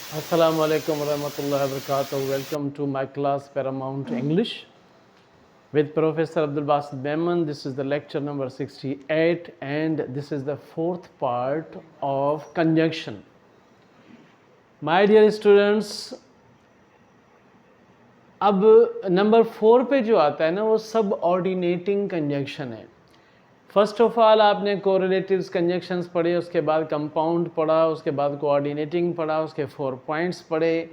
Assalamu alaikum warahmatullahi wabarakatuh. Welcome to my class Paramount English with Professor Abdul Basit Behman. This is the lecture number 68 and this is the fourth part of conjunction. My dear students, अब number 4 पे जो आता है ना वो सब ऑर्डिनेटिंग conjunction है। First of all आपने कोरिलेटिव्स कंजंक्शंस पढ़े, उसके बाद कंपाउंड पढ़ा, उसके बाद कोऑर्डिनेटिंग पढ़ा, उसके 4 पॉइंट्स पढ़े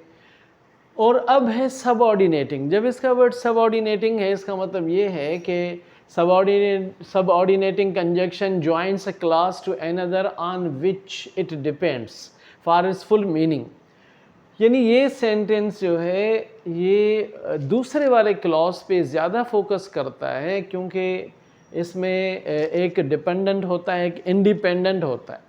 और अब है सबऑर्डिनेटिंग। जब इसका वर्ड सबऑर्डिनेटिंग है इसका मतलब ये है कि subordinating conjunction joins a clause to another on which it depends for its full meaning. यानी ये सेंटेंस जो है ये दूसरे वाले क्लॉज पे ज़्यादा फोकस करता है क्योंकि इसमें एक डिपेंडेंट होता है, एक इंडिपेंडेंट होता है।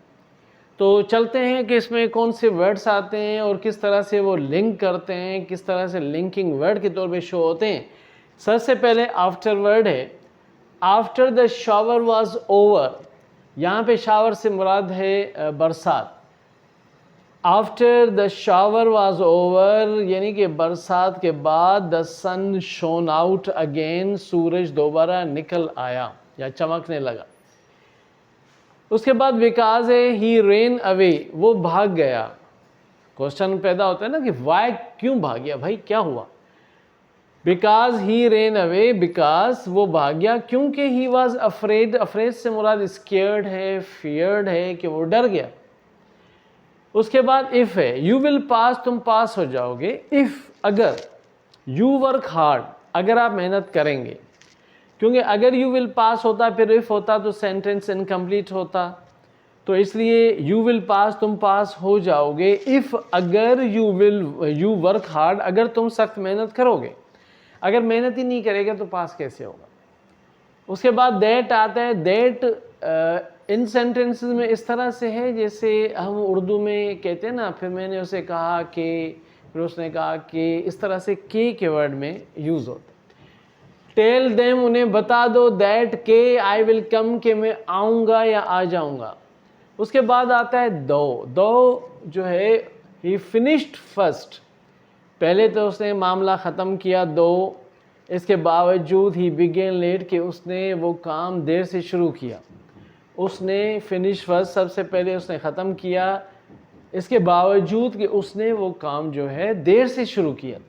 तो चलते हैं कि इसमें कौन से वर्ड्स आते हैं और किस तरह से वो लिंक करते हैं, किस तरह से लिंकिंग वर्ड के तौर पे शो होते हैं। सबसे पहले आफ्टर वर्ड है। After the shower was over, यहाँ पे शावर से मुराद है बरसात। After the shower was over यानी कि बरसात के बाद the sun shone out again, सूरज दोबारा निकल आया या चमकने लगा। उसके बाद बिकॉज है ही रेन अवे, वो भाग गया। क्वेश्चन पैदा होता है ना कि वाई, क्यों भाग गया भाई, क्या हुआ। Because he rain away, because वो भाग गया क्योंकि ही वॉज अफ्रेड, अफ्रेड से मुराद स्केयर्ड है, फियर्ड है कि वो डर गया। उसके बाद इफ़ है, यू विल पास, तुम पास हो जाओगे। इफ़, अगर, यू वर्क हार्ड, अगर आप मेहनत करेंगे। क्योंकि अगर यू विल पास होता फिर इफ़ होता तो सेंटेंस इनकम्प्लीट होता, तो इसलिए यू विल पास, तुम पास हो जाओगे। इफ़, अगर, यू वर्क हार्ड, अगर तुम सख्त मेहनत करोगे। अगर मेहनत ही नहीं करेगा तो पास कैसे होगा। उसके बाद दैट आता है। दैट इन सेंटेंसेस में इस तरह से है जैसे हम उर्दू में कहते हैं ना, फिर मैंने उसे कहा कि, फिर उसने कहा कि, इस तरह से के वर्ड में यूज़ होता है। टेल देम, उन्हें बता दो। दैट के आई विल कम, के मैं आऊँगा या आ जाऊँगा। उसके बाद आता है दो। दो जो है ही फिनिश्ड फर्स्ट, पहले तो उसने मामला ख़त्म किया दो, इसके बावजूद ही बिगेन लेट, कि उसने वो काम देर से शुरू किया। उसने फिनिश फर्स्ट, सबसे पहले उसने ख़त्म किया, इसके बावजूद कि उसने वो काम जो है देर से शुरू किया।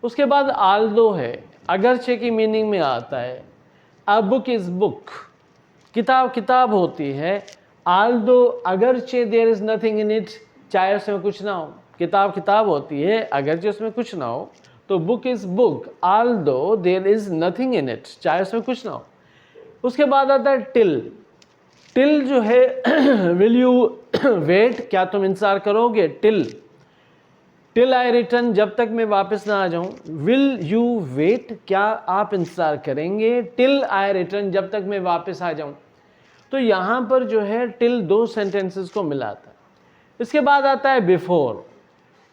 उसके बाद आल्दो है, अगरचे की मीनिंग में आता है। अ बुक इज़ बुक, किताब किताब होती है। आल्दो, अगरचे there is nothing in it, चाहे उसमें कुछ ना हो। किताब किताब होती है अगरचे उसमें कुछ ना हो, तो book is book although there is nothing in it, चाहे उसमें कुछ ना हो। उसके बाद आता है टिल। टिल जो है विल यू वेट, क्या तुम इंतज़ार करोगे। टिल आई रिटर्न, जब तक मैं वापस ना आ जाऊं। विल यू वेट, क्या आप इंतज़ार करेंगे। टिल आई रिटर्न, जब तक मैं वापस आ जाऊं। तो यहाँ पर जो है टिल दो सेंटेंसेस को मिलाता है। इसके बाद आता है बिफोर,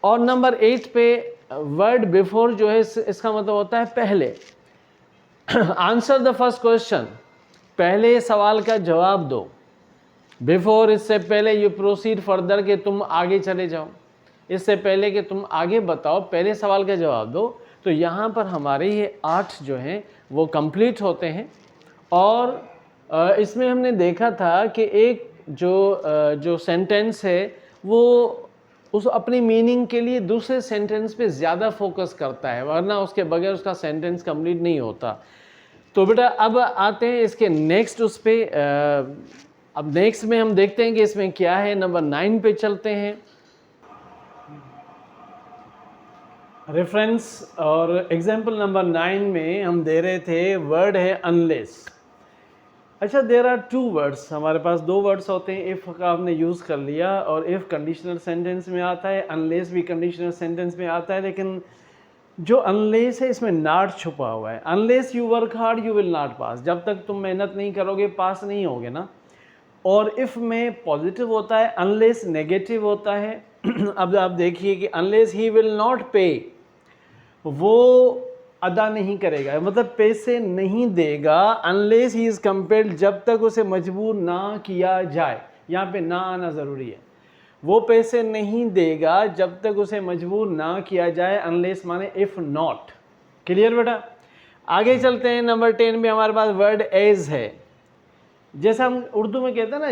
और नंबर 8 पे वर्ड बिफोर जो है इसका मतलब होता है पहले। आंसर द फर्स्ट क्वेश्चन, पहले सवाल का जवाब दो। बिफोर, इससे पहले। यू प्रोसीड फर्दर, के तुम आगे चले जाओ। इससे पहले कि तुम आगे बताओ, पहले सवाल का जवाब दो। तो यहाँ पर हमारे ये 8 जो हैं वो कंप्लीट होते हैं। और इसमें हमने देखा था कि एक जो सेंटेंस है वो उस अपनी मीनिंग के लिए दूसरे सेंटेंस पे ज़्यादा फोकस करता है, वरना उसके बगैर उसका सेंटेंस कंप्लीट नहीं होता। तो बेटा अब आते हैं इसके नेक्स्ट उस पर। अब नेक्स्ट में हम देखते हैं कि इसमें क्या है। नंबर 9 पे चलते हैं। रेफरेंस और एग्जाम्पल नंबर 9 में हम दे रहे थे, वर्ड है अनलेस। अच्छा, देर आर 2 वर्ड्स, हमारे पास 2 वर्ड्स होते हैं। इफ़ का हमने यूज़ कर लिया और इफ़ कंडीशनल सेंटेंस में आता है, अनलेस भी कंडीशनल सेंटेंस में आता है। लेकिन जो अनलेस है इसमें नॉट छुपा हुआ है। Unless you work hard you will not pass, जब तक तुम मेहनत नहीं करोगे पास नहीं होगे ना। और इफ़ में पॉजिटिव होता है, अनलेस नेगेटिव होता है। अब आप देखिए कि अनलेस ही विल नॉट पे, वो अदा नहीं करेगा, मतलब पैसे नहीं देगा। अनलेस ही इज़ कंपेल्ड, जब तक उसे मजबूर ना किया जाए। यहाँ पे ना आना ज़रूरी है। वो पैसे नहीं देगा जब तक उसे मजबूर ना किया जाए, अनलेस माने इफ़ नॉट। क्लियर बेटा? आगे चलते हैं। नंबर 10 में हमारे पास वर्ड एज है। जैसा हम उर्दू में कहते हैं ना,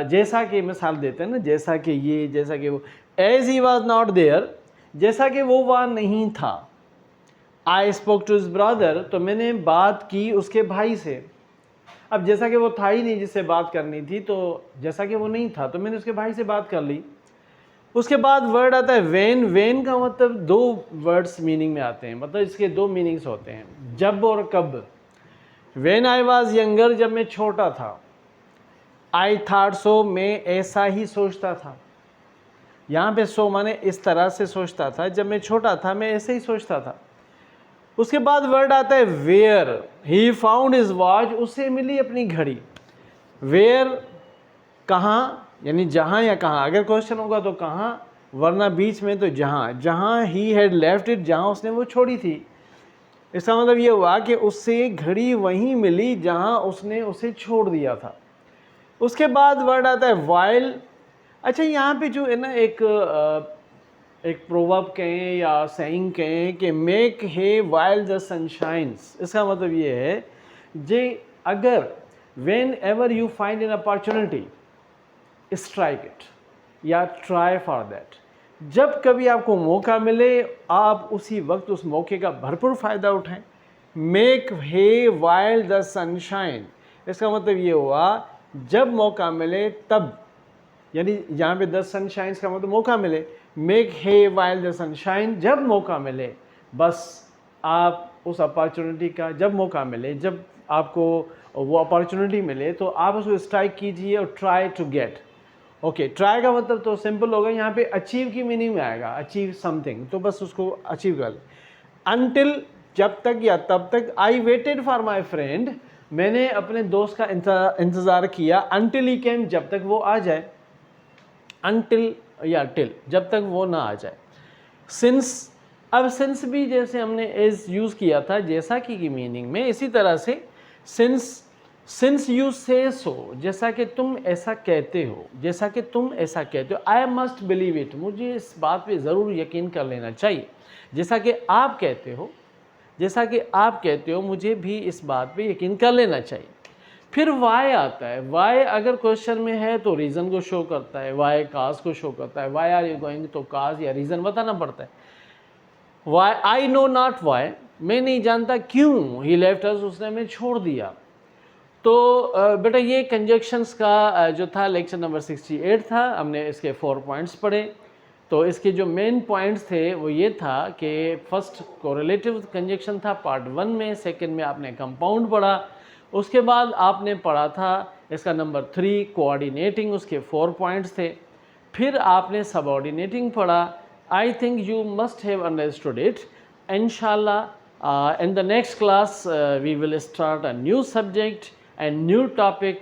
जैसा कि मिसाल देते हैं ना, जैसा कि ये, जैसा कि वो। As he was not there, जैसा कि वो वहाँ नहीं था। I spoke to his brother, तो मैंने बात की उसके भाई से। अब जैसा कि वो था ही नहीं जिससे बात करनी थी, तो जैसा कि वो नहीं था तो मैंने उसके भाई से बात कर ली। उसके बाद वर्ड आता है वेन। वेन का मतलब दो वर्ड्स मीनिंग में आते हैं, मतलब इसके दो मीनिंग्स होते हैं, जब और कब। वेन आई वॉज यंगर, जब मैं छोटा था। आई थाट सो, मैं ऐसा ही सोचता था। यहाँ पे सो माने इस तरह से सोचता था, जब मैं छोटा था मैं ऐसे ही सोचता था। उसके बाद वर्ड आता है where. He found his watch, उसे मिली अपनी घड़ी। वेयर कहाँ, यानी जहाँ या कहाँ। अगर क्वेश्चन होगा तो कहाँ, वरना बीच में तो जहाँ। जहाँ ही हैड लेफ्ट इट, जहाँ उसने वो छोड़ी थी। इसका मतलब ये हुआ कि उससे घड़ी वहीं मिली जहाँ उसने उसे छोड़ दिया था। उसके बाद वर्ड आता है वाइल। अच्छा, यहाँ पे जो है ना, एक प्रोवर्ब कहें या सेइंग कहें कि मेक हे वाइल द सनशाइन्स। इसका मतलब ये है जे अगर when ever you find an opportunity strike it या ट्राई फॉर दैट। जब कभी आपको मौका मिले आप उसी वक्त उस मौके का भरपूर फ़ायदा उठाएं। Make hay while the sunshine, इसका मतलब ये हुआ जब मौका मिले तब, यानी यहाँ पे द सनशाइन का मतलब मौका मिले। Make hay while the sunshine, जब मौका मिले, बस आप उस अपॉर्चुनिटी का, जब मौका मिले, जब आपको वो अपॉर्चुनिटी मिले तो आप उसको स्ट्राइक कीजिए और try to get. Okay, try का मतलब तो सिंपल होगा, यहाँ पे अचीव की मीनिंग में आएगा, अचीव समथिंग, तो बस उसको अचीव कर। अनटिल, जब तक या तब तक। I waited for my friend, मैंने अपने दोस्त का इंतज़ार किया। अनटिल ही केम, जब तक वो आ जाए। अनटिल या टिल, जब तक वो ना आ जाए। सिंस, अब सिंस भी जैसे हमने एज यूज़ किया था जैसा कि मीनिंग में, इसी तरह से सिंस यू से सो, जैसा कि तुम ऐसा कहते हो, जैसा कि तुम ऐसा कहते हो। आई मस्ट बिलीव इट, मुझे इस बात पे ज़रूर यकीन कर लेना चाहिए। जैसा कि आप कहते हो, जैसा कि आप कहते हो, मुझे भी इस बात पे यकीन कर लेना चाहिए। फिर वाई आता है। वाई अगर क्वेश्चन में है तो रीज़न को शो करता है, वाई काज को शो करता है। वाई आर यू गोइंग, तो काज या रीज़न बताना पड़ता है। Why, I know not why, मैं नहीं जानता क्यों। ही लेफ्ट अस, उसने हमें छोड़ दिया। तो बेटा ये कंजक्शंस का जो था लेक्चर नंबर 68 था, हमने इसके 4 पॉइंट्स पढ़े। तो इसके जो मेन पॉइंट्स थे वो ये था कि फर्स्ट कोरिलेटिव कंजक्शन था पार्ट 1 में, सेकंड में आपने कंपाउंड पढ़ा, उसके बाद आपने पढ़ा था इसका नंबर 3 कोऑर्डिनेटिंग, उसके 4 पॉइंट्स थे। फिर आपने सबऑर्डिनेटिंग पढ़ा। I think you must have understood it. इंशाल्लाह in the next class we will start a new subject and new topic,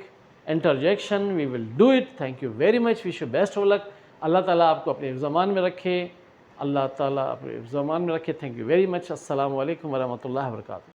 interjection. We will do it. Thank you very much. Wish you best of luck. अल्लाह ताला आपको अपने ज़मान में रखे, अल्लाह ताला अपने ज़मान में रखे। Thank you very much. अस्सलामु अलैकुम वरहमतुल्लाहि वबरकातुहू।